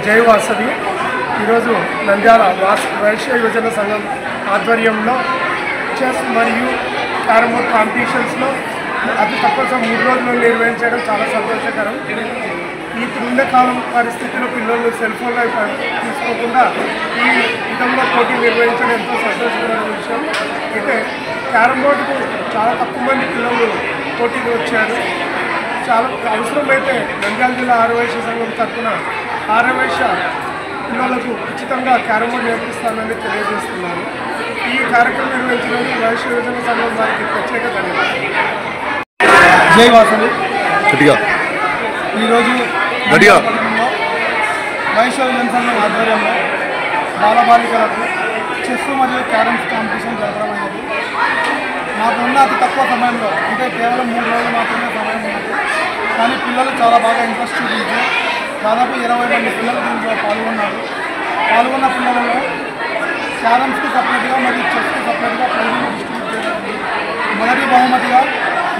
జై వాసవి ఈరోజు నంద్యాల వైశ్య యువజన సంఘం ఆధ్వర్యంలో చెస్ మరియు క్యారమ్ బోర్డ్ కాంపిటీషన్స్లో అతి తక్కువ 3 రోజుల్లో నిర్వహించడం చాలా సంతోషకరం. ఈ కాలం పరిస్థితుల్లో పిల్లలు సెల్ ఫోన్లో తీసుకోకుండా ఈ విధంగా పోటీ నిర్వహించడం ఎంతో సంతోషకరమైన విషయం. అయితే క్యారమ్ బోర్డుకు చాలా తక్కువ మంది పిల్లలు పోటీకి వచ్చారు. చాలా అవసరమైతే నంద్యాల జిల్లా ఆర్యవైశ్య సంఘం తరఫున ఆర్యవైశ్య పిల్లలకు ఉచితంగా క్యారమ్ బోర్డు నేర్పిస్తానని తెలియజేస్తున్నారు. ఈ కార్యక్రమం నిర్వహించడానికి వైశ్య యువజన సంఘం వారికి ప్రత్యేక ధన్యవాదాలు. జై వాసవి ఈరోజు వైశ్య యువజన సంఘం ఆధ్వర్యంలో బాలబాలికలకు చెస్ మరియు క్యారమ్స్ కాంపిటీషన్ జరగడమైనది. మాకున్న అతి తక్కువ సమయంలో అంటే కేవలం 3 రోజులు మాత్రమే సమయం ఉన్నది. కానీ పిల్లలు చాలా బాగా ఇంట్రెస్ట్ చూపించి దాదాపు 20 మంది పిల్లలు దీంట్లో పాల్గొన్న పిల్లలలో క్యారమ్స్కి సపరేట్గా మరియు చెస్కి సపరేట్గా ప్రైజులు డిస్ట్రిబ్యూట్ చేయడం. మొదటి బహుమతిగా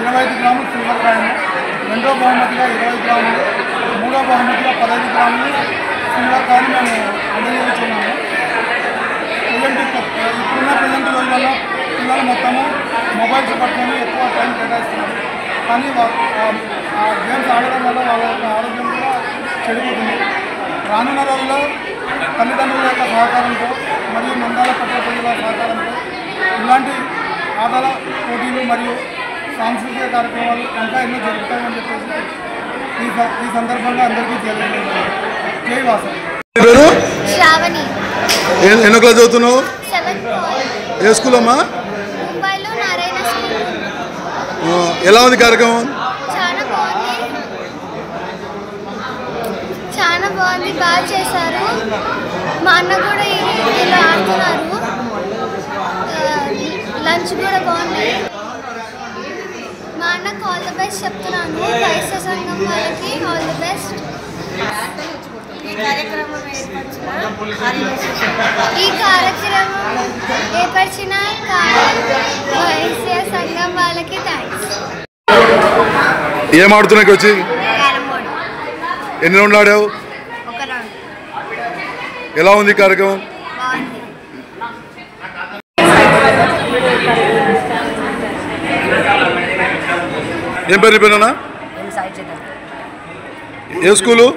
25 గ్రాములు సిల్వర్ కాయిన్, రెండో బహుమతిగా 20 గ్రాములు, మూడో బహుమతిగా 15 గ్రాములు సిల్వర్ కాయిన్ మేము అందజేస్తున్నాము. ఇప్పుడున్న ప్రజెంట్ రోజులలో పిల్లలు మొత్తము మొబైల్స్ పట్టుకొని ఎక్కువ టైం కేటాయిస్తున్నారు. కానీ ఆ గేమ్స్ ఆడడం వల్ల వాళ్ళ యొక్క ఆరోగ్యం కూడా చెడిపోతుంది. రానున్న రోజుల్లో తల్లిదండ్రుల యొక్క సహకారంతో మరియు నంద్యాల పట్టణ ప్రజల సహకారంతో ఇలాంటి ఆటల పోటీలు మరియు సాంస్కృతిక కార్యక్రమాలు ఇంకా ఎన్నో జరుగుతాయని చెప్పేసి ఈ సందర్భంగా అందరికీ తెలియజేస్తున్నాను. జై వాసవి. ఎన్నో క్లాస్ చదువుతున్నావు? ఏ స్కూల్ అమ్మా? ఎలా ఉంది కార్యక్రమం? చాలా బాగుంది, బాగా చేశారు. మా అన్న కూడా ఇలా ఆడుతున్నారు. లంచ్ కూడా బాగుంది. మా అన్నకు ఆల్ ది బెస్ట్ చెప్తున్నాను. వైశ్య సంఘం వాళ్ళకి ఆల్ ది బెస్ట్. ఈ కార్యక్రమం ఏర్పరిచిన వైశ్య సంఘం వాళ్ళకి థ్యాంక్స్. ఏం ఆడుతున్నాకి వచ్చి ఎన్ని రౌండ్లు ఆడావు? ఎలా ఉంది కార్యక్రమం? ఏం పేరు పేరునా? ఏ స్కూలు?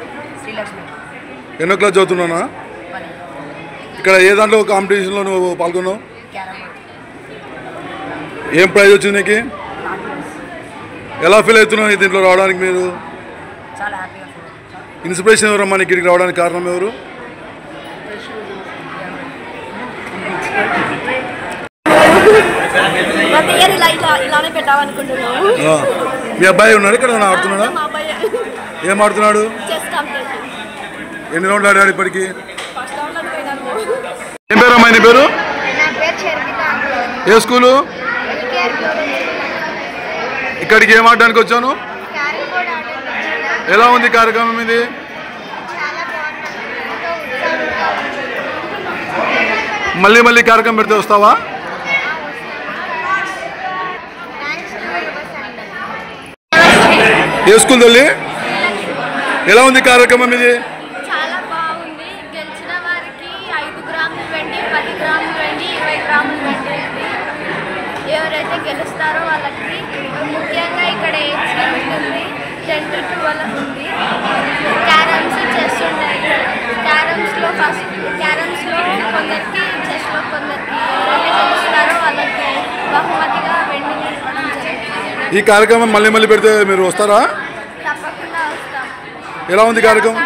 ఎన్నో క్లాస్ చదువుతున్నానా? ఇక్కడ ఏ దాంట్లో కాంపిటీషన్లో నువ్వు పాల్గొన్నావు? ఏం ప్రైజ్ వచ్చింది నీకు? ఎలా ఫీల్ అవుతున్నావు దీంట్లో రావడానికి? మీరు ఇన్స్పిరేషన్ ఎవరమ్మా నీకు ఇక్కడికి రావడానికి కారణం ఎవరు? మీ అబ్బాయి ఉన్నాడు ఇక్కడ ఆడుతున్నాడా? ఏం ఆడుతున్నాడు? ఎన్ని రౌండ్లు ఆడాడు ఇప్పటికి? ఏం పేరు అమ్మాయి నీ పేరు? ఏ స్కూలు? ఇక్కడికి ఏం ఆడడానికి వచ్చాను? ఎలా ఉంది కార్యక్రమం ఇది? మళ్ళీ కార్యక్రమం పెడితే వస్తావా? ఏ స్కూల్ తల్లి? ఎలా ఉంది కార్యక్రమం ఇది? చాలా బాగుంది. గెలిచిన వారికి 5 గ్రాములు వెండి, 10 గ్రాములు వెండి, 20 గ్రాములు వెండి. ఎవరైతే గెలుస్తారో వాళ్ళకి ముఖ్యంగా ఇక్కడ ఉంటుంది 10 to 12 ఉంది. క్యారమ్స్, చెస్ ఉన్నాయి. క్యారమ్స్లో కొందరికి, చెస్లో కొందరికి. ఎవరైతే గెలుస్తారో వాళ్ళకి బహుమతిగా వెండిని ఇవ్వడం జరుగుతుంది. ఈ కార్యక్రమం మళ్ళీ పెడితే మీరు వస్తారా? తప్పకుండా వస్తాం. ఎలా ఉంది కార్యక్రమం?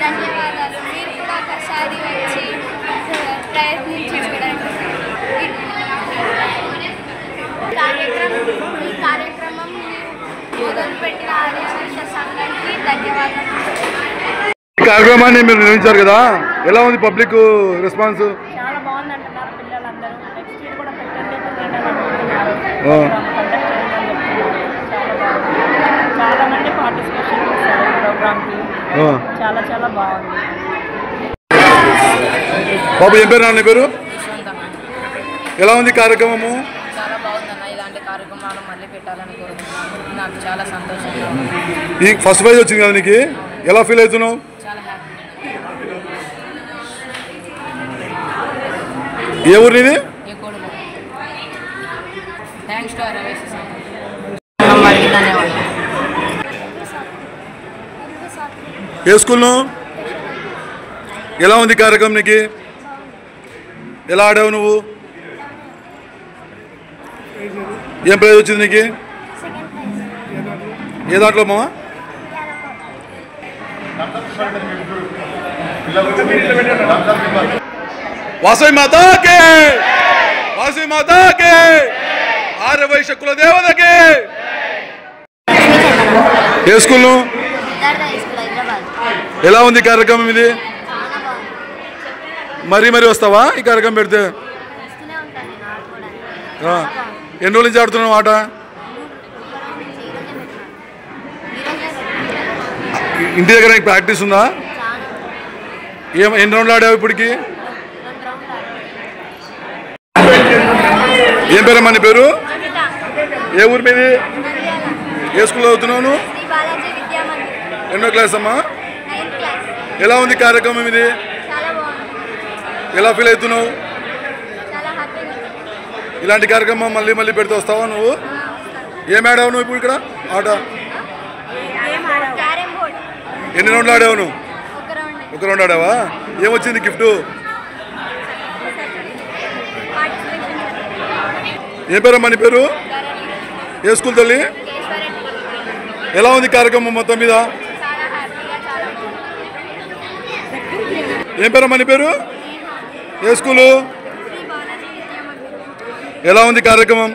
ధన్యవాదాలు. మీరు కూడా ఒకసారి వచ్చి ప్రయత్నించి చూడండి. ఈ కార్యక్రమం మొదలుపెట్టిన ఆర్యవైశ్య సంఘానికి ధన్యవాదాలు. ఈ కార్యక్రమాన్ని మీరు నిర్వహించారు కదా, ఎలా ఉంది పబ్లిక్ రెస్పాన్స్? చాలా బాగుంది అంటున్నారు పిల్లలందరూ. నెక్స్ట్ ఇయర్ కూడా పెట్టండి అంటున్నారు. చాలా మంది పార్టిసిపేషన్ చేస్తారు ప్రోగ్రామ్కి. చాలా బాగుంది. బాబు ఏం పేరు? నాన్న పేరు? ఎలా ఉంది కార్యక్రమము? చాలా బాగుందన్న. ఇలాంటి కార్యక్రమాలు మళ్ళీ పెట్టాలని కోరుకుంటున్నాను. నాకు చాలా సంతోషంగా ఈ ఫస్ట్ ప్రైజ్ వచ్చింది కదా నీకు, ఎలా ఫీల్ అవుతున్నావు? చాలా హ్యాపీ. ఏ ఊరు నీది? థ్యాంక్స్ టు రవేష్ వారికి ధన్యవాదాలు. ఏ స్కూల్? ఎలా ఉంది కార్యక్రమం నీకు? ఎలా ఆడావు నువ్వు? ఏం ప్రైజ్ వచ్చింది నీకు? ఏ దాంట్లో మా? వాసవి మాతాకి, వాసవి మాతాకి, ఆర్యవైశ్య కుల దేవతకి. ఏ స్కూల్? ఎలా ఉంది కార్యక్రమం ఇది? మరీ వస్తావా ఈ కార్యక్రమం పెడితే? ఎన్ని రోజుల నుంచి ఆడుతున్నావు ఆట? ఇంటి దగ్గర నీకు ప్రాక్టీస్ ఉందా? ఎన్ని రౌండ్లు ఆడావు ఇప్పటికి? ఏం పేరమ్మా నీ పేరు? ఏ ఊరి మీది? ఏ స్కూల్లో చదువుతున్నావు? ఎన్నో క్లాస్ అమ్మా? ఎలా ఉంది కార్యక్రమం ఇది? ఎలా ఫీల్ అవుతున్నావు? ఇలాంటి కార్యక్రమం మళ్ళీ పెడితే వస్తావా నువ్వు? ఏం ఆడావు నువ్వు ఇప్పుడు ఇక్కడ ఆట? ఎన్ని రౌండ్లు ఆడావు నువ్వు? ఒక రౌండ్ ఆడావా? ఏమొచ్చింది గిఫ్ట్? ఏం పేరమ్మా నీ పేరు? ఏ స్కూల్ తల్లి? ఎలా ఉంది కార్యక్రమం మొత్తం మీద? ఏం పేరమ్మా నీ పేరు? ఏ స్కూలు? ఎలా ఉంది కార్యక్రమం?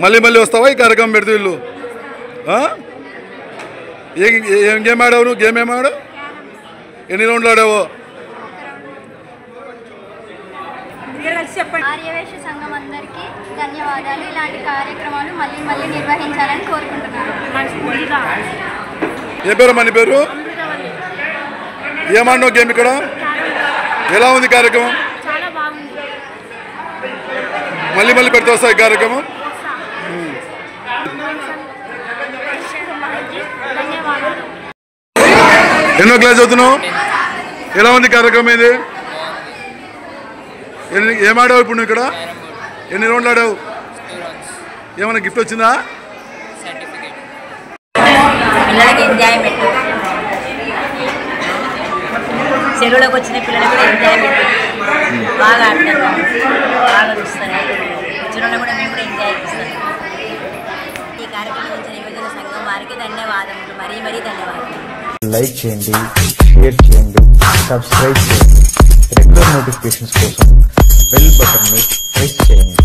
మళ్ళీ వస్తావా ఈ కార్యక్రమం పెడితే వీళ్ళు? ఏం గేమ్ ఆడావు నువ్వు? గేమ్ ఏం ఆడావు? ఎన్ని రౌండ్లు ఆడావు? ఆర్యవైశ్య సంఘం అందరికీ ధన్యవాదాలు. ఇలాంటి కార్యక్రమాలు మళ్ళీ నిర్వహించాలని కోరుకుంటున్నాను. ఏ పేరు మన పేరు? ఏమన్నావు గేమ్ ఇక్కడ? ఎలా ఉంది కార్యక్రమం? చాలా బాగుంది. మళ్ళీ పెడితే వస్తా ఈ కార్యక్రమం? ఎన్నో క్లాస్ చదువుతున్నావు? ఎలా ఉంది కార్యక్రమం ఇది? ఏం ఆడావు ఇప్పుడు నువ్వు ఇక్కడ? ఎన్ని రౌండ్లు ఆడావు? ఏమైనా గిఫ్ట్ వచ్చిందా? పిల్లలకి ఎంజాయ్మెంట్, చెరువులోకి వచ్చిన పిల్లలు కూడా ఎంజాయ్మెంట్, బాగా ఆడతారు, బాగా చూస్తారు. వచ్చిన కూడా మేము కూడా ఎంజాయ్ చేస్తాం. ఈ కార్యక్రమం ఇచ్చిన యువజన సంఘం వారికి ధన్యవాదములు, మరీ ధన్యవాదాలు. లైక్ చేయండి, షేర్ చేయండి, సబ్స్క్రైబ్ చేయండి. రెగ్యులర్ నోటిఫికేషన్స్ కోసం బెల్ బటన్ని ప్రెస్ చేయండి.